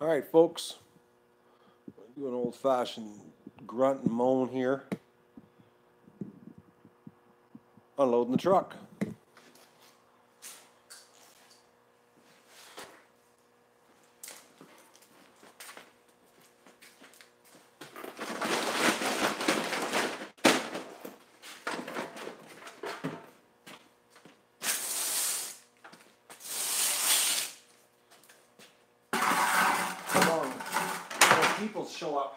All right, folks, do an old-fashioned grunt and moan here. Unloading the truck. Come on, people show up.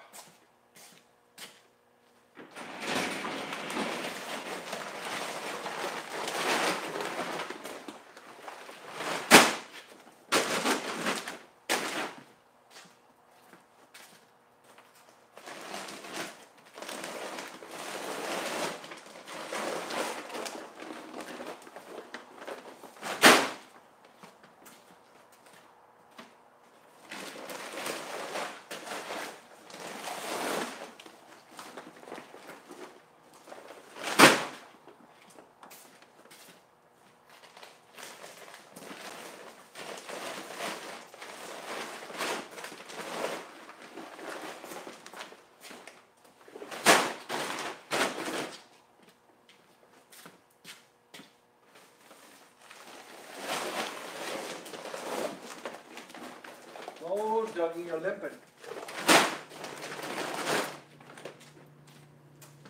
Oh, Dougie, you're limping.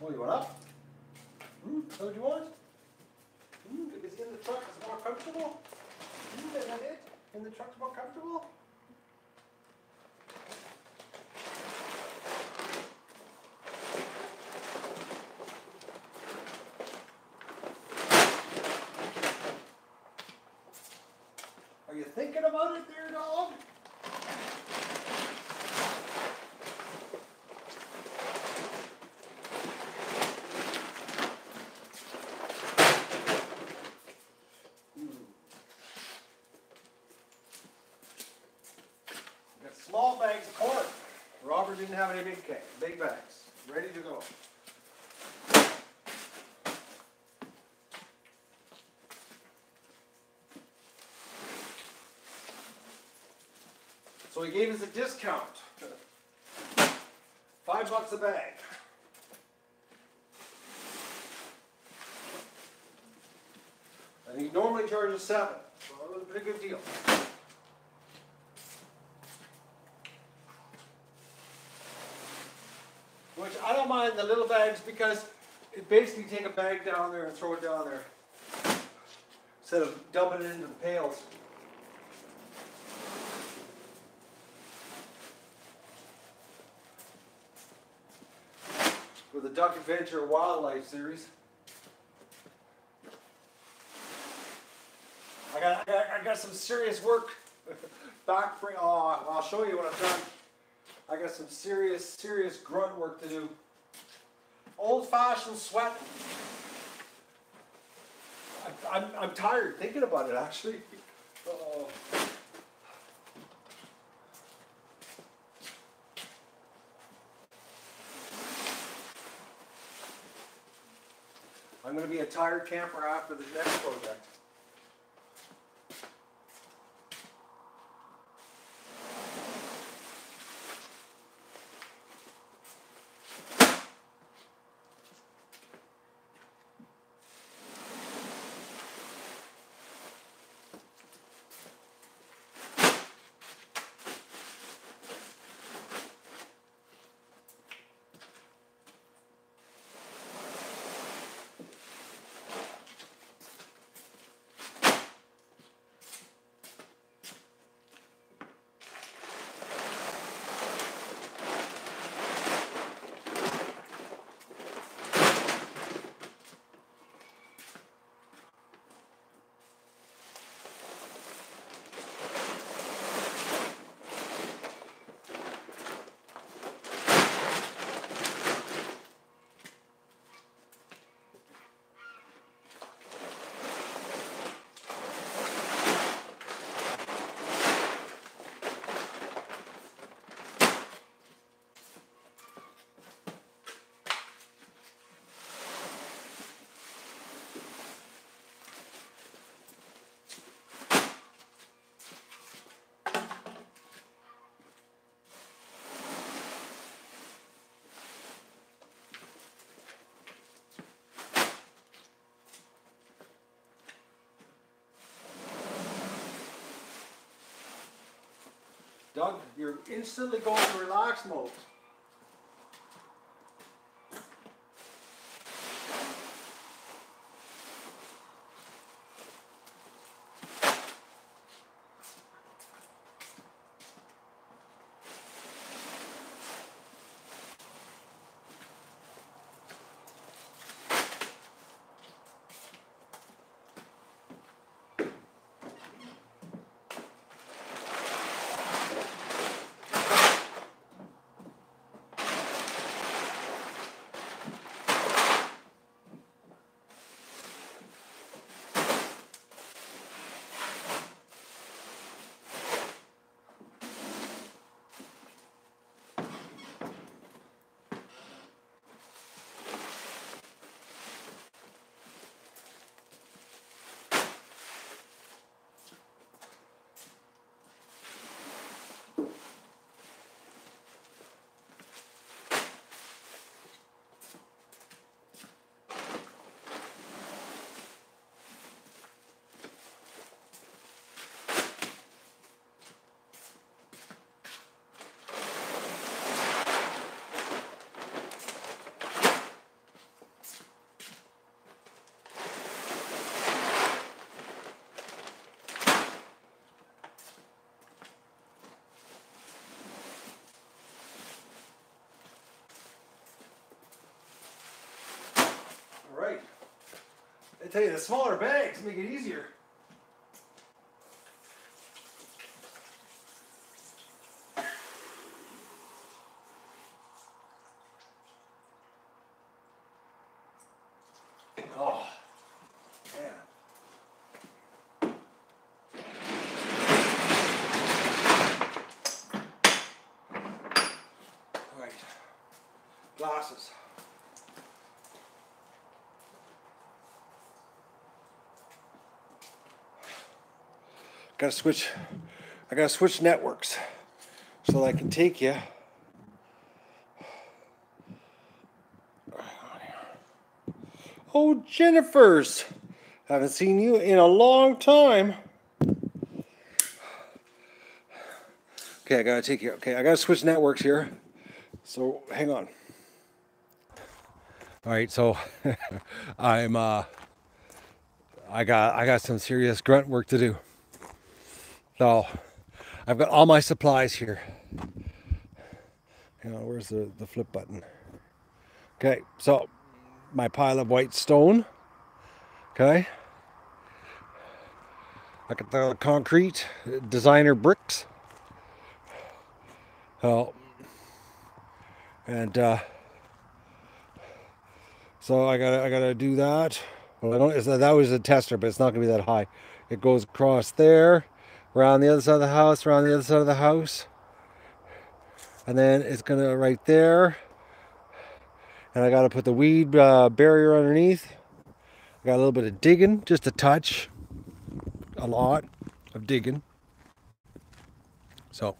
Oh, you want up? Is that what you want? Because in the truck is more comfortable? Is that it? In the truck's more comfortable? Are you thinking about it there, dog? Small bags of corn. Robert didn't have any big bags. Ready to go. So he gave us a discount. $5 a bag. And he normally charges $7. So it was a pretty good deal. Which I don't mind the little bags because it basically take a bag down there and throw it down there instead of dumping it into the pails. With the Duck Adventure Wildlife series. I got some serious work back for. Oh, I'll show you what I've done. I got some serious grunt work to do. Old-fashioned sweating. I'm tired thinking about it, actually. Uh-oh. I'm going to be a tired camper after the next project. Doug, you're instantly going to relax mode. Right. I tell you, the smaller bags make it easier. Oh, man. All right. Glasses. Gotta switch. I gotta switch networks so that I can take you. Oh, Jennifer's. Haven't seen you in a long time. Okay, I gotta take you. Okay, I gotta switch networks here. So hang on. All right, so I got some serious grunt work to do. So I've got all my supplies here. Hang on, where's the flip button? Okay, so my pile of white stone. Okay. I got the concrete designer bricks. Oh, and so I gotta do that. Well, I don't. That was a tester, but it's not gonna be that high. It goes across there, around the other side of the house, around the other side of the house, and then it's gonna right there. And I gotta put the weed barrier underneath. I got a little bit of digging, just a touch, a lot of digging. So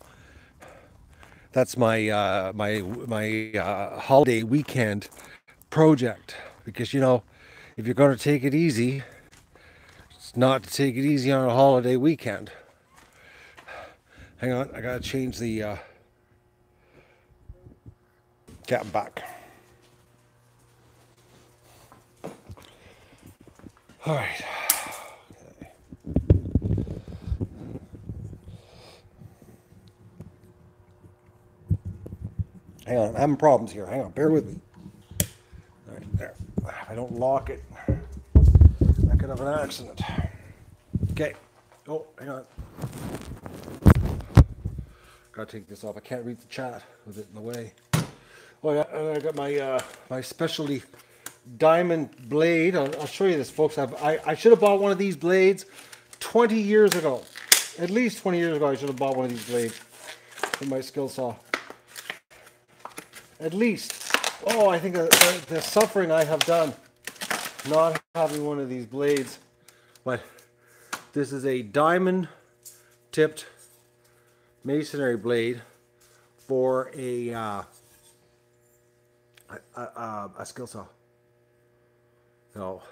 that's my holiday weekend project, because you know, if you're going to take it easy, it's not to take it easy on a holiday weekend. Hang on, I gotta change the cap back. All right. Hang on, I'm having problems here. Hang on, bear with me. All right, there. If I don't lock it, I could have an accident. Okay. Oh, hang on. Gotta take this off. I can't read the chat with it in the way. Oh, I got my my specialty diamond blade. I'll show you this, folks. I should have bought one of these blades 20 years ago. At least 20 years ago, I should have bought one of these blades with my skill saw. At least. Oh, I think the suffering I have done not having one of these blades. But this is a diamond tipped masonry blade for a skill saw. So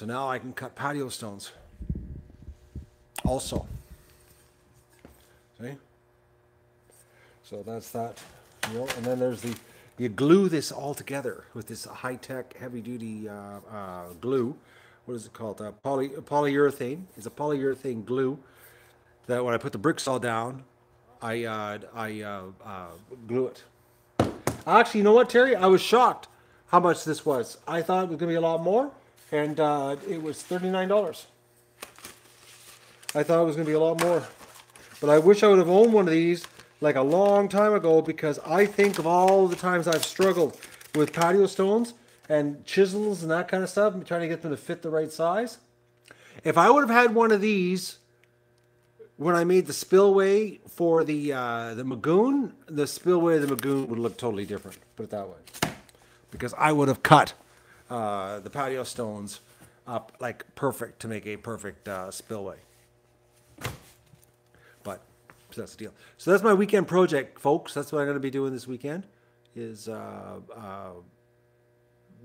now I can cut patio stones also. Okay. So that's that. You know, and then there's the, you glue this all together with this high-tech, heavy-duty glue. What is it called? Polyurethane. It's a polyurethane glue that when I put the bricks all down, I glue it. Actually, you know what, Terry? I was shocked how much this was. I thought it was going to be a lot more, and it was $39. I thought it was going to be a lot more. But I wish I would have owned one of these like a long time ago, because I think of all the times I've struggled with patio stones and chisels and that kind of stuff, and trying to get them to fit the right size. If I would have had one of these when I made the spillway for the Magoon, the spillway of the Magoon would look totally different. Put it that way, because I would have cut the patio stones up like perfect to make a perfect spillway. But that's the deal. So that's my weekend project, folks. That's what I'm going to be doing this weekend. Is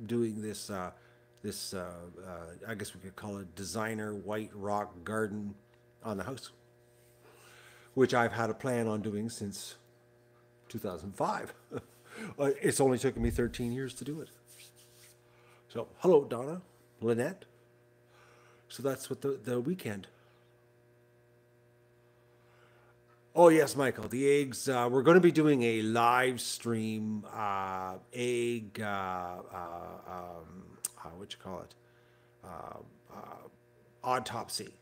doing this. I guess we could call it designer white rock garden on the house, which I've had a plan on doing since 2005. It's only taken me 13 years to do it. So, hello, Donna, Lynette. So that's what the weekend. Oh, yes, Michael, the eggs. We're going to be doing a live stream egg, what you call it? Autopsy.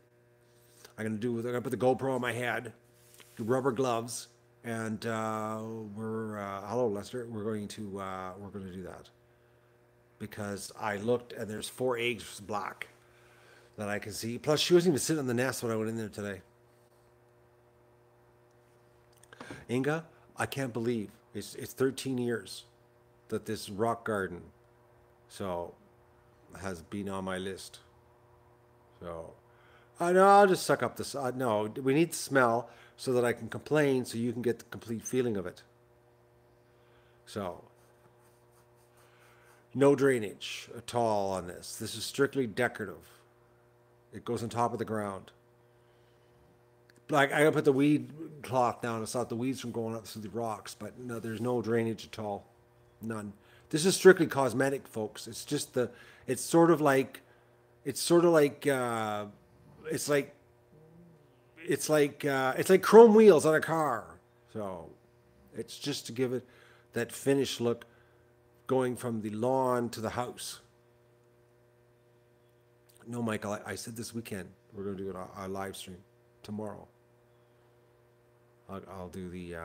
I'm going to put the GoPro on my head, rubber gloves, and hello, Lester. We're going to do that, because I looked and there's 4 eggs black that I can see. Plus, she wasn't even sitting in the nest when I went in there today. Inga, I can't believe it's 13 years that this rock garden has been on my list. So no, I'll just suck up this. No, we need the smell so that I can complain, so you can get the complete feeling of it. So no drainage at all on this. This is strictly decorative. It goes on top of the ground. Like, I gotta put the weed cloth down to stop the weeds from going up through the rocks, but no, there's no drainage at all, none. This is strictly cosmetic, folks. It's just it's like chrome wheels on a car. So it's just to give it that finished look, going from the lawn to the house. No, Michael, I said this weekend we're gonna do it our live stream tomorrow. I'll do the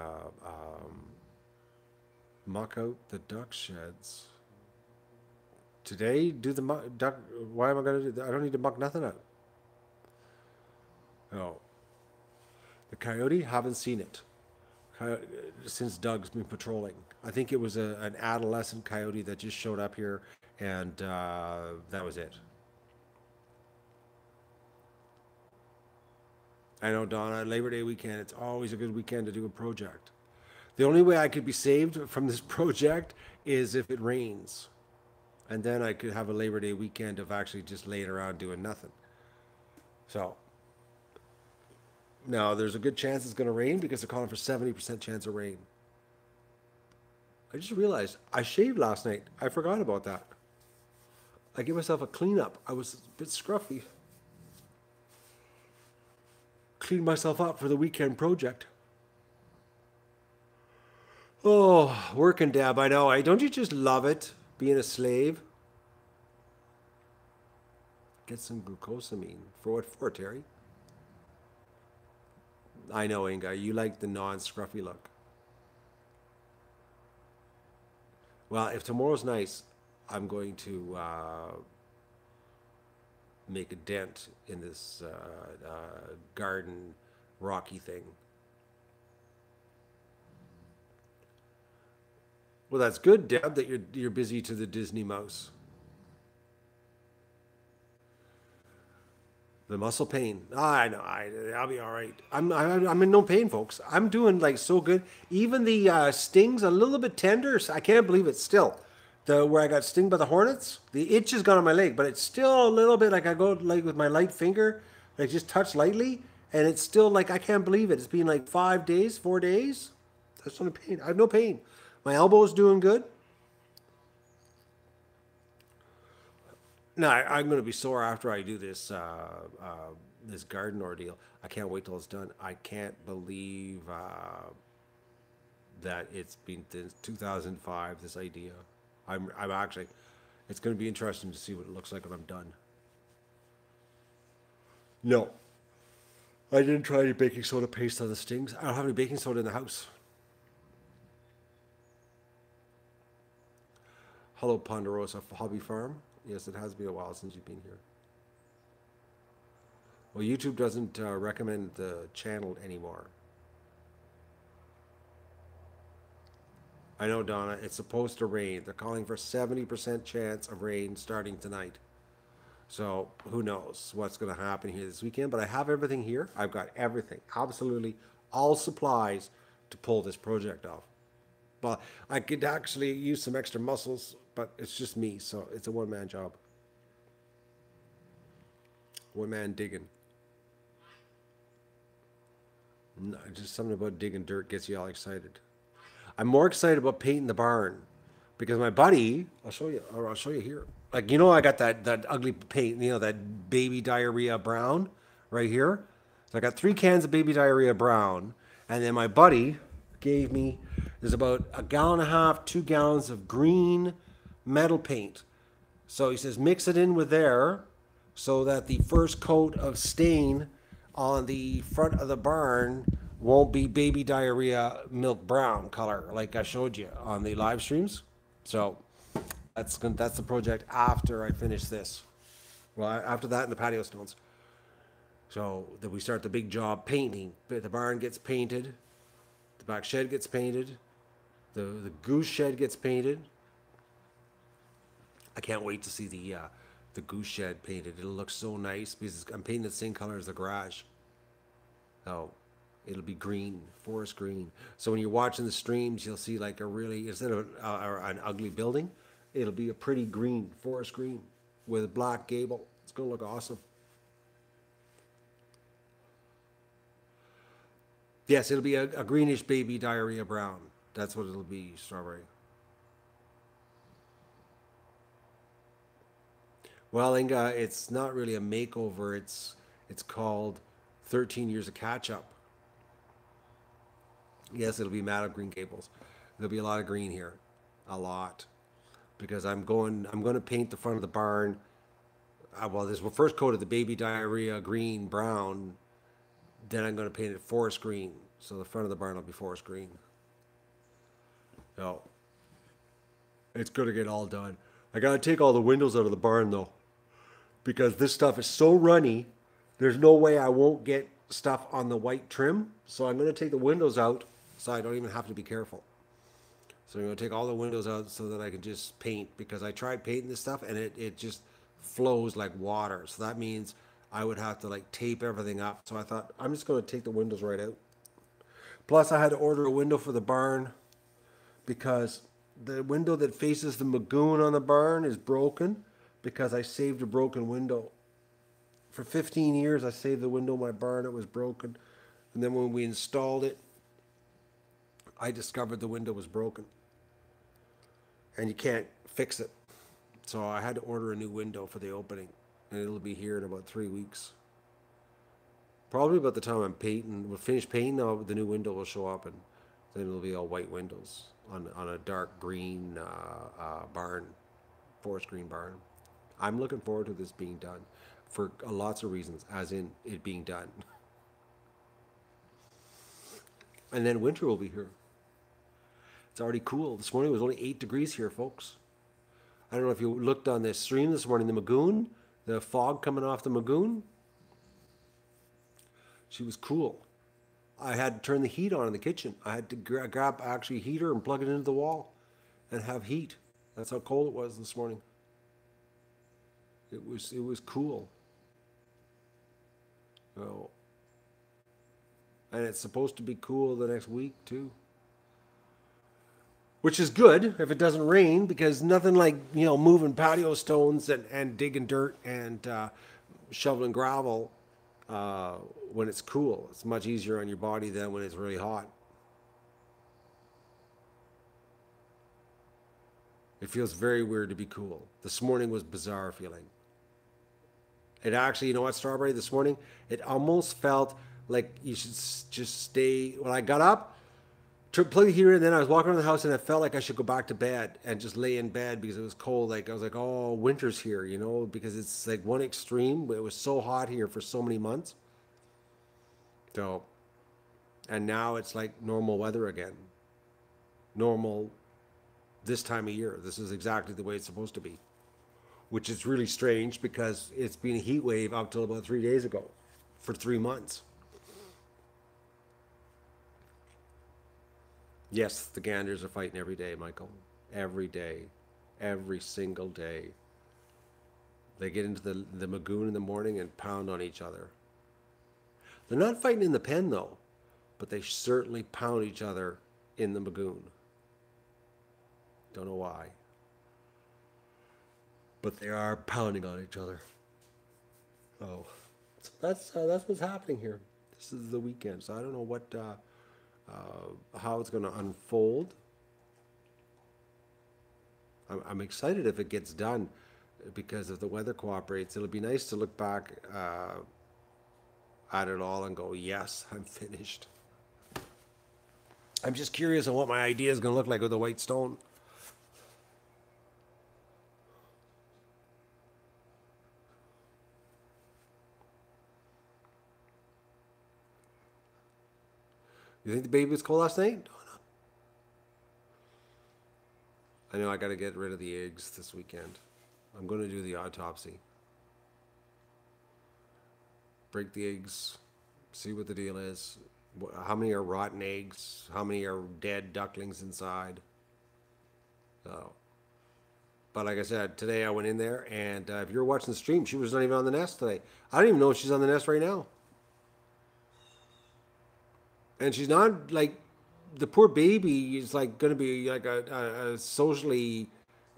muck out the duck sheds. Today, do the duck. Why am I going to do that? I don't need to muck nothing out. Oh. The coyote, haven't seen it. Since Doug's been patrolling. I think it was an adolescent coyote that just showed up here, and that was it. I know, Donna, Labor Day weekend, it's always a good weekend to do a project. The only way I could be saved from this project is if it rains. And then I could have a Labor Day weekend of actually just laying around doing nothing. So, now there's a good chance it's going to rain, because they're calling for 70% chance of rain. I just realized I shaved last night. I forgot about that. I gave myself a cleanup. I was a bit scruffy. Cleaned myself up for the weekend project. Oh, working, Deb, I know. Don't you just love it, being a slave? Get some glucosamine. For what for, Terry? I know, Inga, you like the non-scruffy look. Well, if tomorrow's nice, I'm going to make a dent in this garden rocky thing. Well, that's good, Deb, that you're busy to the Disney mouse. The muscle pain. I know. I'll be all right. I'm in no pain, folks. I'm doing like so good. Even the sting's a little bit tender. So I can't believe it still. Where I got stung by the hornets, the itch is gone on my leg, but it's still a little bit like I go like with my light finger, like just touch lightly, And it's still like, I can't believe it. It's been like 5 days, 4 days. That's not pain. I have no pain. My elbow is doing good. No, I'm going to be sore after I do this this garden ordeal. I can't wait till it's done. I can't believe that it's been since 2005. This idea, I'm actually. It's going to be interesting to see what it looks like when I'm done. No, I didn't try any baking soda paste on the stings. I don't have any baking soda in the house. Hello, Ponderosa Hobby Farm. Yes, it has been a while since you've been here. Well, YouTube doesn't recommend the channel anymore. I know, Donna, it's supposed to rain. They're calling for 70% chance of rain starting tonight. So who knows what's going to happen here this weekend. But I have everything here. I've got everything. Absolutely all supplies to pull this project off. But I could actually use some extra muscles, but it's just me. So it's a one-man job. One-man digging. No, just something about digging dirt gets you all excited. I'm more excited about painting the barn because my buddy, I'll show you, or I'll show you here. Like, you know, I got that ugly paint, you know, that baby diarrhea brown right here. So I got 3 cans of baby diarrhea brown, and then my buddy gave me, there's about 1.5 gallons, 2 gallons of green metal paint. So he says, mix it in with there so that the first coat of stain on the front of the barn won't be baby diarrhea milk brown color like I showed you on the live streams. So that's the project after I finish this. Well, after that and the patio stones. So then we start the big job painting. The barn gets painted. The back shed gets painted. The goose shed gets painted. I can't wait to see the goose shed painted. It'll look so nice because I'm painting the same color as the garage. Oh, it'll be green, forest green. So when you're watching the streams, you'll see like a really, instead of an ugly building, it'll be a pretty green, forest green with a black gable. It's going to look awesome. Yes, it'll be a greenish baby diarrhea brown. That's what it'll be, strawberry. Well, Inga, it's not really a makeover. It's called 13 years of catch-up. Yes, it'll be matte of green gables. There'll be a lot of green here, a lot, because I'm going to paint the front of the barn. Well, this will first coat of the baby diarrhea green brown. Then I'm going to paint it forest green, so the front of the barn will be forest green. So it's going to get all done. I got to take all the windows out of the barn though, because this stuff is so runny. There's no way I won't get stuff on the white trim. So I'm going to take the windows out so I don't even have to be careful. So I'm going to take all the windows out so that I can just paint, because I tried painting this stuff and it just flows like water. So that means I would have to like tape everything up. So I thought I'm just going to take the windows right out. Plus I had to order a window for the barn because the window that faces the Magoon on the barn is broken, because I saved a broken window. For 15 years, I saved the window in my barn. It was broken. And then when we installed it, I discovered the window was broken. And you can't fix it. So I had to order a new window for the opening. And it'll be here in about 3 weeks. Probably about the time I'm painting, we'll finish painting, the new window will show up, and then it'll be all white windows on a dark green barn, forest green barn. I'm looking forward to this being done for lots of reasons, as in it being done. And then winter will be here. It's already cool. This morning it was only 8 degrees here, folks. I don't know if you looked on this stream this morning, the Magoon, the fog coming off the Magoon. She was cool. I had to turn the heat on in the kitchen. I had to grab actually a heater and plug it into the wall and have heat. That's how cold it was this morning. It was cool. So, and it's supposed to be cool the next week too. Which is good if it doesn't rain, because nothing like, you know, moving patio stones and digging dirt and shoveling gravel when it's cool. It's much easier on your body than when it's really hot. It feels very weird to be cool. This morning was bizarre feeling. It actually, you know what, Strawberry, this morning, it almost felt like you should just stay. When I got up, plug the heater, and then I was walking around the house, and I felt like I should go back to bed and just lay in bed because it was cold. Like I was like, oh, winter's here, you know, because it's like one extreme. But it was so hot here for so many months. So, and now it's like normal weather again. Normal this time of year. This is exactly the way it's supposed to be, which is really strange because it's been a heat wave up till about 3 days ago for 3 months. Yes, the ganders are fighting every day, Michael. Every day. Every single day. They get into the Magoon in the morning and pound on each other. They're not fighting in the pen, though, but they certainly pound each other in the Magoon. Don't know why. But they are pounding on each other. Oh, so that's what's happening here. This is the weekend, so I don't know what how it's going to unfold. I'm excited if it gets done because if the weather cooperates, it'll be nice to look back at it all and go, yes, I'm finished. I'm just curious on what my idea is going to look like with the white stone. You think the baby was cold last night? I know I got to get rid of the eggs this weekend. I'm going to do the autopsy. Break the eggs, see what the deal is. How many are rotten eggs? How many are dead ducklings inside? So, but like I said, today I went in there, and if you're watching the stream, she was not even on the nest today. I don't even know if she's on the nest right now. And she's not like the poor baby is like going to be like a socially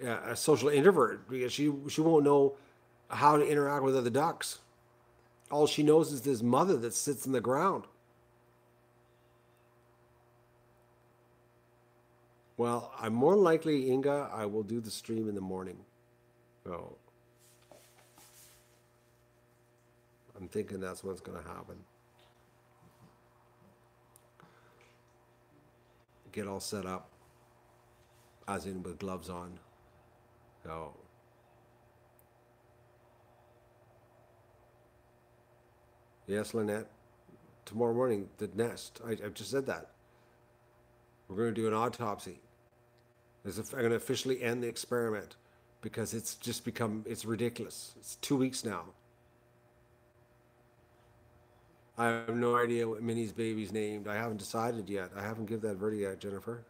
a social introvert because she won't know how to interact with other ducks. All she knows is this mother that sits in the ground. Well, I'm more likely, Inga, I will do the stream in the morning. So I'm thinking that's what's going to happen. Get all set up, as in with gloves on. So, yes, Lynette, tomorrow morning, the nest. I've just said that. We're going to do an autopsy. I'm going to officially end the experiment because it's just become, it's ridiculous. It's 2 weeks now. I have no idea what Minnie's baby's named. I haven't decided yet. I haven't given that verdict yet, Jennifer.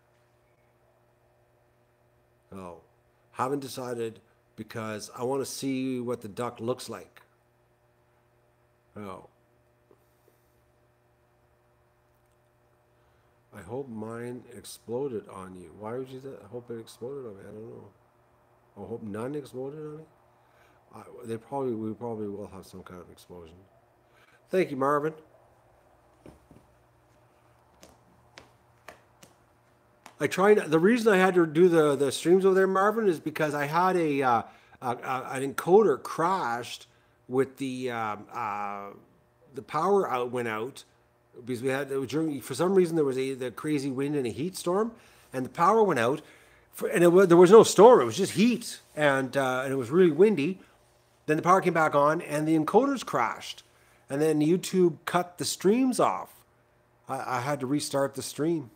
Oh, haven't decided because I want to see what the duck looks like. Oh. I hope mine exploded on you. Why would you say that? I hope it exploded on me. I don't know. I hope none exploded on me. We probably will have some kind of explosion. Thank you, Marvin. The reason I had to do the streams over there, Marvin, is because I had an encoder crashed with the power went out because we had for some reason there was the crazy wind and a heat storm, and the power went out, there was no storm. It was just heat, and it was really windy. Then the power came back on, and the encoders crashed. And then YouTube cut the streams off. I had to restart the stream.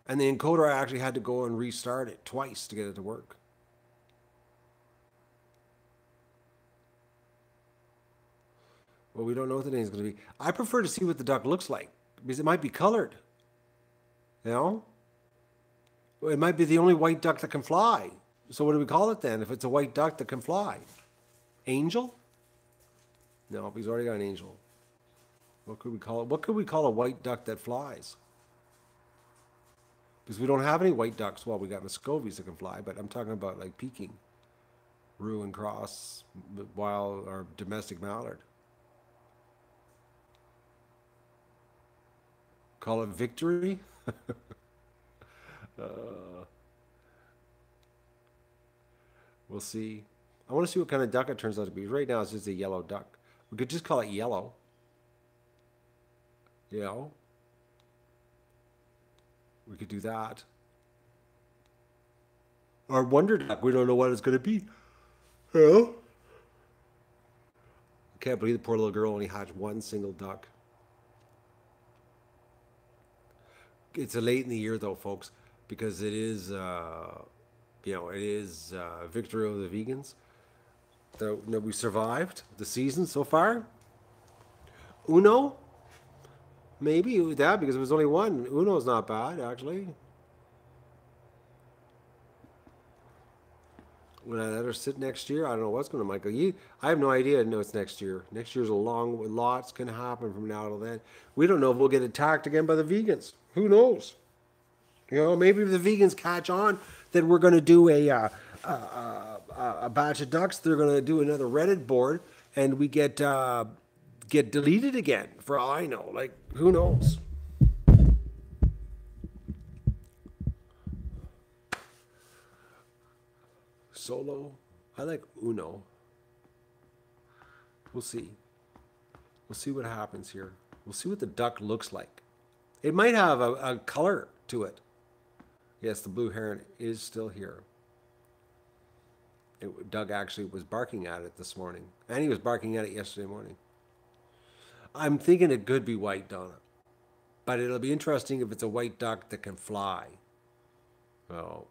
And the encoder, I actually had to go and restart it twice to get it to work. Well, we don't know what the name is going to be. I prefer to see what the duck looks like because it might be colored. You know? It might be the only white duck that can fly. So what do we call it then if it's a white duck that can fly? Angel? No, he's already got an angel. What could we call it? What could we call a white duck that flies? Because we don't have any white ducks. Well, we got Muscovies that can fly, but I'm talking about like peking. Roo and cross wild or domestic mallard. Call it victory. We'll see. I want to see what kind of duck it turns out to be. Right now it's just a yellow duck. We could just call it yellow. You know? We could do that. Or wonder duck. We don't know what it's going to be. You know? I can't believe the poor little girl only hatched one single duck. It's a late in the year though, folks, because it is, it is victory of the vegans. That we survived the season so far. Uno, maybe that because it was only one. Uno's not bad actually. When I let her sit next year, I don't know what's going to, Michael. I have no idea. No, it's next year. Next year's a long. Lots can happen from now till then. We don't know if we'll get attacked again by the vegans. Who knows? You know, maybe if the vegans catch on, then we're going to do a batch of ducks. They're going to do another Reddit board, and we get deleted again. For all I know, like who knows? Solo, I like Uno. We'll see. We'll see what happens here. We'll see what the duck looks like. It might have a color to it. Yes, the blue heron is still here. Doug actually was barking at it this morning. And he was barking at it yesterday morning. I'm thinking it could be white, Donna. But it'll be interesting if it's a white duck that can fly. Oh.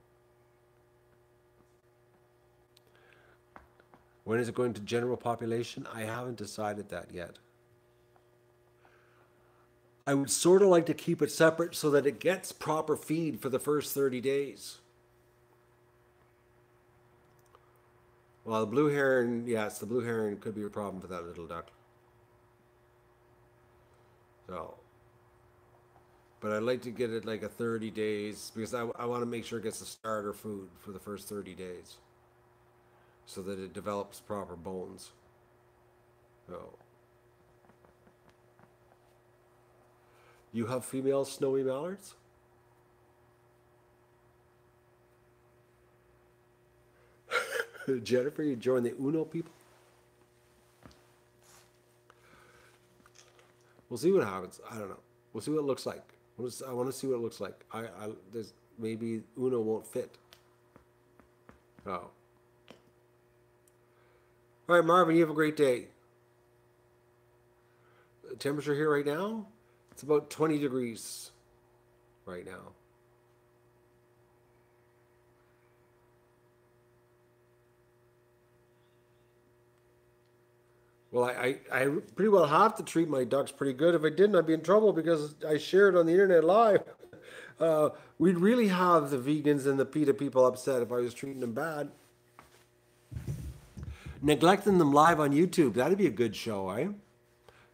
When is it going to general population? I haven't decided that yet. I would sort of like to keep it separate so that it gets proper feed for the first 30 days. Well, the blue heron, yes, the blue heron could be a problem for that little duck. So, but I'd like to get it like a 30 days because I want to make sure it gets the starter food for the first 30 days. So that it develops proper bones. So. You have female snowy mallards? Jennifer, you join the Uno people? We'll see what happens. I don't know. We'll see what it looks like. I want to see what it looks like. There's maybe Uno won't fit. Oh. All right, Marvin, you have a great day. The temperature here right now, it's about 20 degrees right now. Well, I pretty well have to treat my ducks pretty good. If I didn't, I'd be in trouble because I shared on the internet live. We'd really have the vegans and the PETA people upset if I was treating them bad. Neglecting them live on YouTube, that'd be a good show, eh?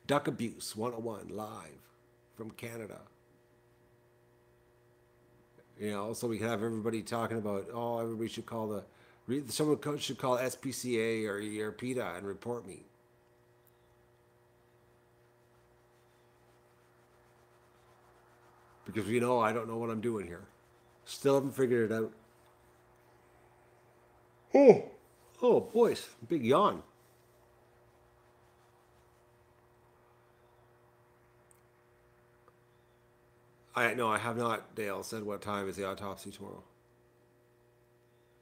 Duck Abuse 101 live from Canada. You know, so we can have everybody talking about, oh, everybody should call someone should call SPCA or PETA and report me. Because I don't know what I'm doing here. Still haven't figured it out. Oh, boys, big yawn. I have not, Dale, said what time is the autopsy tomorrow.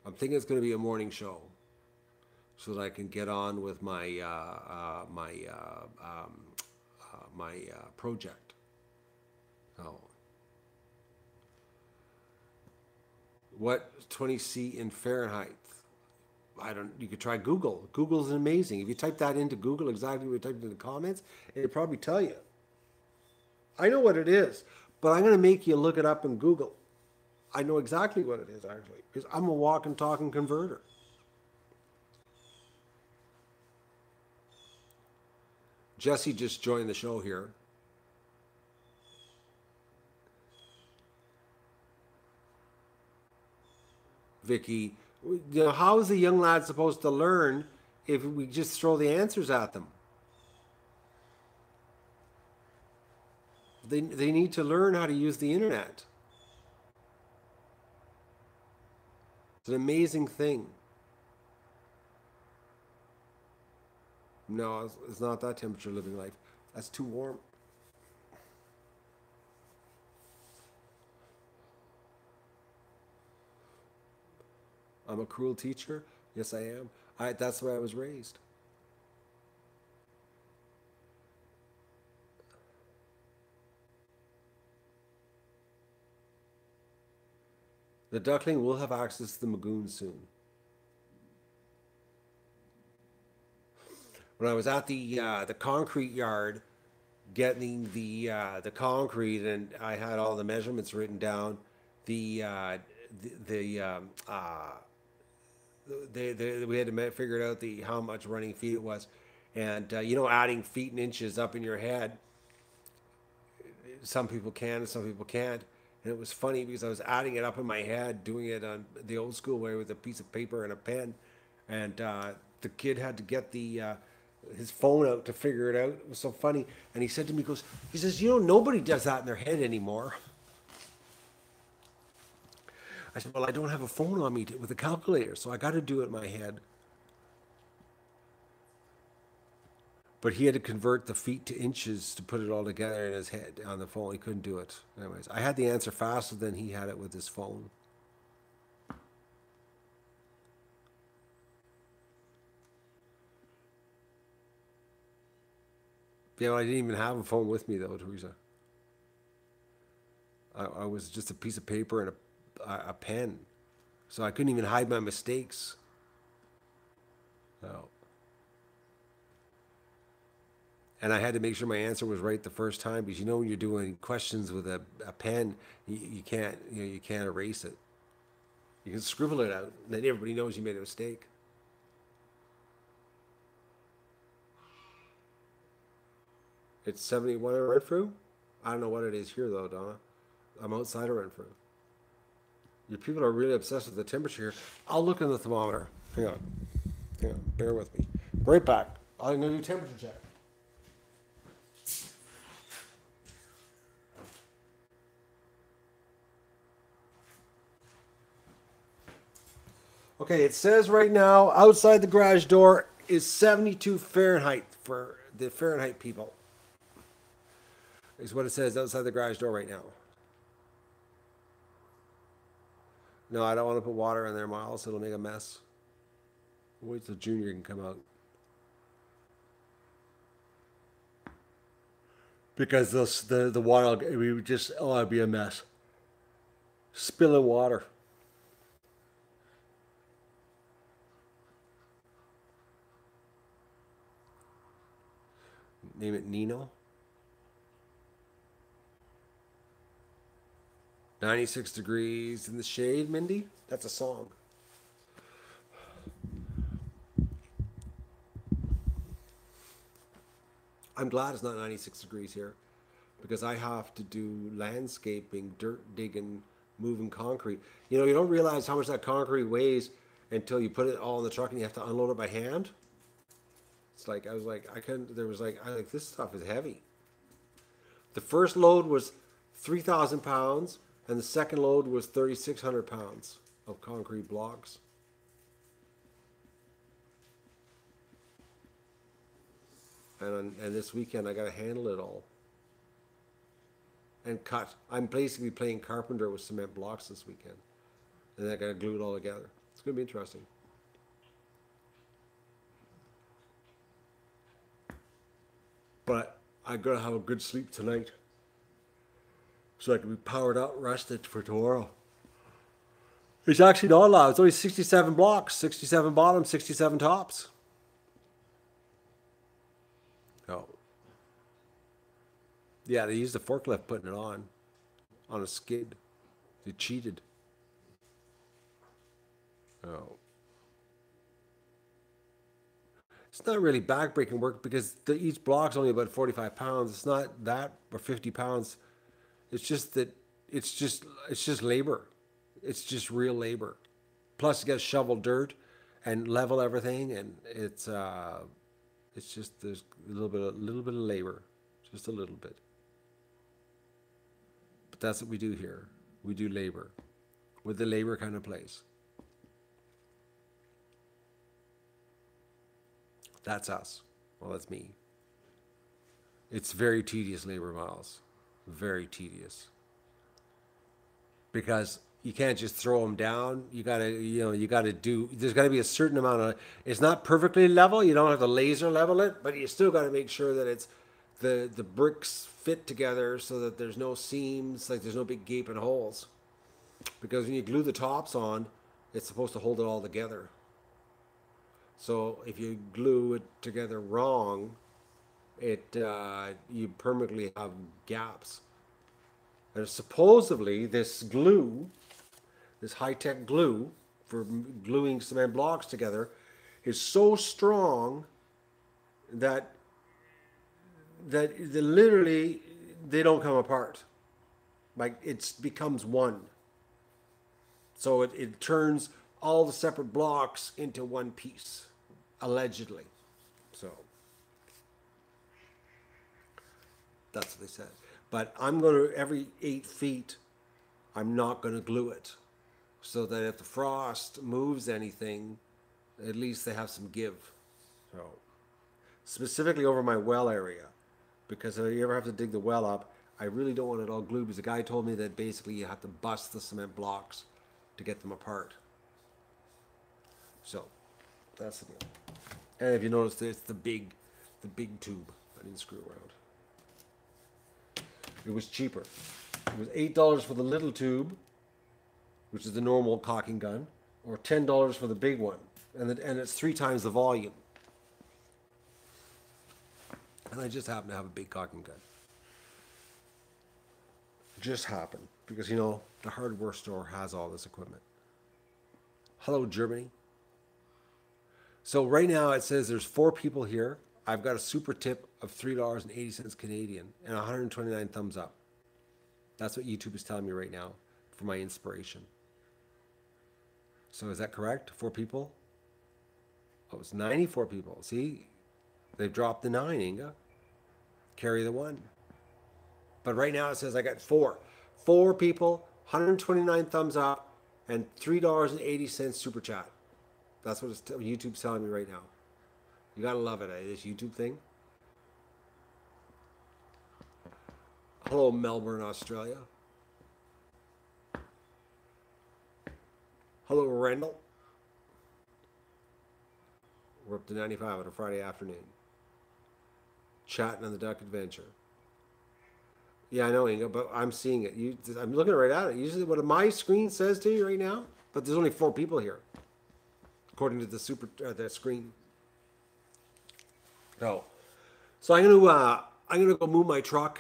I'm thinking it's going to be a morning show so that I can get on with my project. Oh. What 20C in Fahrenheit? You could try Google. Google's amazing. If you type that into Google, exactly what you typed in the comments, it'll probably tell you. I know what it is, but I'm going to make you look it up in Google. I know exactly what it is, actually, because I'm a walking, talking converter. Jesse just joined the show here. Vicky, You know, how is a young lad supposed to learn if we just throw the answers at them? They need to learn how to use the internet. It's an amazing thing. No, it's not that temperature living life. That's too warm. I'm a cruel teacher. Yes, I am. That's the way I was raised. The duckling will have access to the Magoon soon. When I was at the concrete yard getting the concrete, and I had all the measurements written down, the the we had to figure out the how much running feet it was, and you know, adding feet and inches up in your head. Some people can and some people can't. And it was funny because I was adding it up in my head, doing it on the old school way with a piece of paper and a pen, and the kid had to get the his phone out to figure it out. It was so funny. And he said to me, he says, you know, nobody does that in their head anymore. I said, well, I don't have a phone on me with a calculator, so I got to do it in my head. But he had to convert the feet to inches to put it all together in his head on the phone. He couldn't do it. Anyways, I had the answer faster than he had it with his phone. Yeah, well, I didn't even have a phone with me though, Teresa. I was just a piece of paper and a pen, so I couldn't even hide my mistakes. So, and I had to make sure my answer was right the first time, because you know, when you're doing questions with a pen, you can't, you know, you can't erase it. You can scribble it out, and then everybody knows you made a mistake. It's 71 in Renfrew. I don't know what it is here though, Donna. I'm outside of Renfrew. Your people are really obsessed with the temperature here. I'll look in the thermometer. Hang on. Hang on. Bear with me. Right back. I'm going to do temperature check. Okay, it says right now outside the garage door is 72 Fahrenheit for the Fahrenheit people. Is what it says outside the garage door right now. No, I don't want to put water in there, Miles. It'll make a mess. Wait till Junior can come out. Because the water, we would just, oh, it'd be a mess. Spilling water. Name it Nino. 96 degrees in the shade, Mindy. That's a song. I'm glad it's not 96 degrees here, because I have to do landscaping, dirt digging, moving concrete. You know, you don't realize how much that concrete weighs until you put it all in the truck and you have to unload it by hand. It's like, I was like, I couldn't, there was like, I like, this stuff is heavy. The first load was 3,000 pounds, and the second load was 3,600 pounds of concrete blocks. And this weekend I got to handle it all and cut. I'm basically playing carpenter with cement blocks this weekend, and I got to glue it all together. It's going to be interesting. But I got to have a good sleep tonight, so I can be powered up, rested for tomorrow. It's actually not loud. It's only 67 blocks, 67 bottoms, 67 tops. Oh. Yeah, they used a forklift putting it on a skid. They cheated. Oh. It's not really backbreaking work, because each block's only about 45 pounds. It's not that, or 50 pounds. It's just that it's just labor. It's just real labor. Plus, you got to shovel dirt and level everything, and it's just there's a little bit of labor, just a little bit. But that's what we do here. We do labor. We're the labor kind of place. That's us. Well, that's me. It's very tedious labor, Miles. Very tedious. Because you can't just throw them down. You gotta, you gotta do. There's got to be a certain amount of. It's not perfectly level. You don't have to laser level it, but you still got to make sure that it's the bricks fit together so that there's no seams, like there's no big gaping holes. Because when you glue the tops on, it's supposed to hold it all together. So if you glue it together wrong, you permanently have gaps. And supposedly this glue, this high-tech glue for gluing cement blocks together, is so strong that literally they don't come apart. Like it becomes one. So it turns all the separate blocks into one piece, allegedly. So that's what they said. But I'm going to, every 8 feet, I'm not going to glue it. So that if the frost moves anything, at least they have some give. So specifically over my well area. Because if you ever have to dig the well up, I really don't want it all glued. Because the guy told me that basically you have to bust the cement blocks to get them apart. So that's the deal. And if you notice, it's the big tube. I didn't screw around. It was cheaper. It was $8 for the little tube, which is the normal caulking gun, or $10 for the big one, and it's 3 times the volume. And I just happen to have a big caulking gun. Just happened because the hardware store has all this equipment. Hello, Germany. So right now it says there's 4 people here. I've got a super tip of $3.80 Canadian and 129 thumbs up. That's what YouTube is telling me right now for my inspiration. So is that correct? 4 people? Oh, it's 94 people. See? They've dropped the 9, Inga. Carry the 1. But right now it says I got 4. 4 people, 129 thumbs up, and $3.80 super chat. That's what YouTube's telling me right now. You gotta love it, this YouTube thing. Hello, Melbourne, Australia. Hello, Randall. We're up to 95 on a Friday afternoon. Chatting on the Duck Adventure. Yeah, I know, Inga, but I'm seeing it. I'm looking right at it. Usually what my screen says to you right now, but there's only 4 people here, according to the screen. So I'm gonna go move my truck,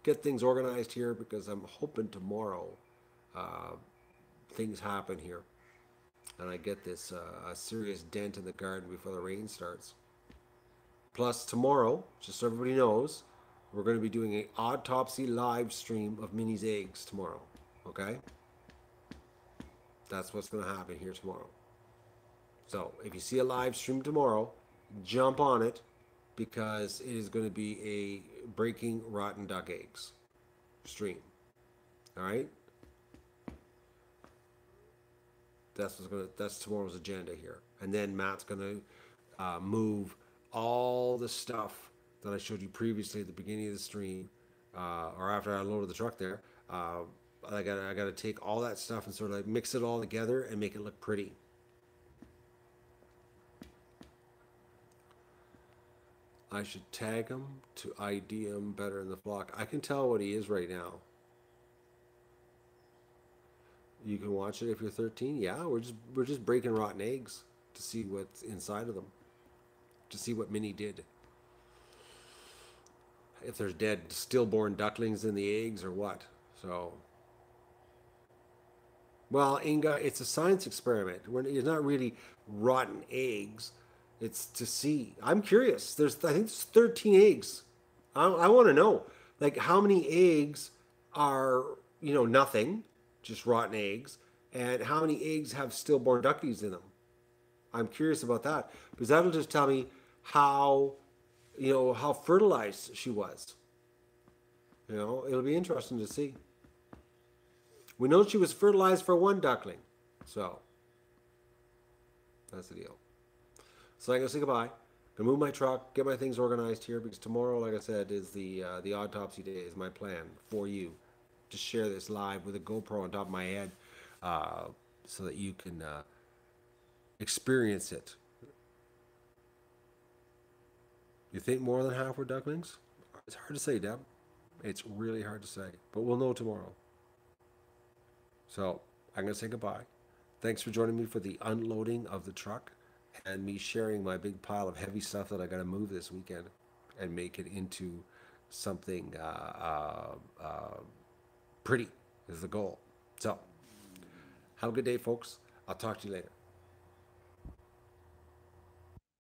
get things organized here because I'm hoping tomorrow things happen here, and I get this a serious dent in the garden before the rain starts. Plus tomorrow, just so everybody knows, we're going to be doing an autopsy live stream of Minnie's eggs tomorrow. Okay? That's what's going to happen here tomorrow. So if you see a live stream tomorrow, jump on it because it is going to be a breaking rotten duck eggs stream. All right? That's tomorrow's agenda here. And then Matt's going to move all the stuff that I showed you previously at the beginning of the stream, or after I loaded the truck there. I gotta take all that stuff and sort of mix it all together and make it look pretty. I should tag him to ID him better in the flock. I can tell what he is right now. You can watch it if you're 13. Yeah, we're just breaking rotten eggs to see what's inside of them, to see what Minnie did. If there's dead stillborn ducklings in the eggs or what. So, well, Inga, it's a science experiment. It's not really rotten eggs. It's to see. I'm curious. I think there's 13 eggs. I want to know, like, how many eggs are, nothing, just rotten eggs, and how many eggs have stillborn ducklings in them. I'm curious about that because that'll just tell me how, how fertilized she was. It'll be interesting to see. We know she was fertilized for one duckling, so that's the deal. So I'm gonna say goodbye. Gonna move my truck, get my things organized here because tomorrow, like I said, is the autopsy day. Is my plan for you to share this live with a GoPro on top of my head, so that you can experience it. You think more than half were ducklings? It's hard to say, Deb. It's really hard to say, but we'll know tomorrow. So I'm gonna say goodbye. Thanks for joining me for the unloading of the truck and me sharing my big pile of heavy stuff that I got to move this weekend and make it into something pretty is the goal. So have a good day, folks. I'll talk to you later.